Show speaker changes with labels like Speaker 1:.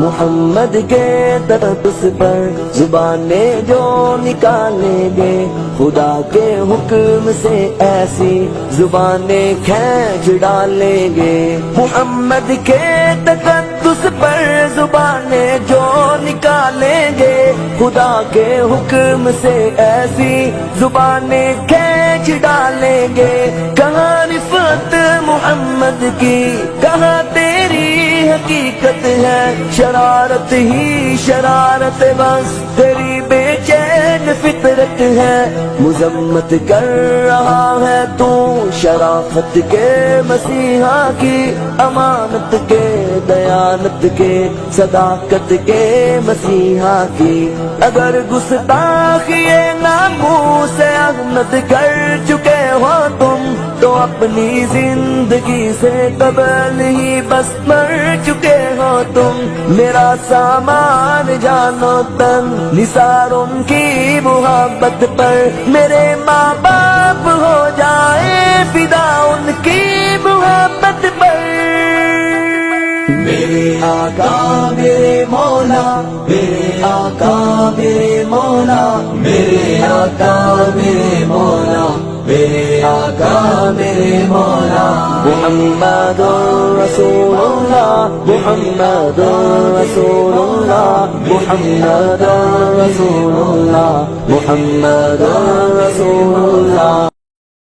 Speaker 1: محمد کے تقدس پر زبانیں جو نکالیں گے، خدا کے حکم سے ایسی زبانیں کھینچ ڈالیں گے۔ محمد کے تقدس پر زبانیں جو نکالیں گے، خدا کے حکم سے ایسی زبانیں کھینچ ڈالیں گے۔ کہاں رفعت محمد کی، کہاں تیری حقیقت ہے، شرارت ہی شرارت بس تیری بے چین فطرت ہے۔ مذمت کر رہا ہے تو شرافت کے مسیحا کی، امانت کے دیانت کے صداقت کے مسیحا کی۔ اگر گستاخی ناموس احمد کر چکے ہو تم، تو اپنی زندگی سے قبل ہی بس مر چکے ہو تم۔ میرا سامان جانو تن نثار ان کی محبت پر، میرے ماں باپ ہو جائے فدا ان کی محبت پر۔ میرے آقا میرے مولا، میرے آقا میرے مولا، میرے آقا میرے مولا، میرے آقا میرے مولا۔ محمد رسول اللہ، محمد رسول اللہ، محمد رسول اللہ، محمد رسول اللہ۔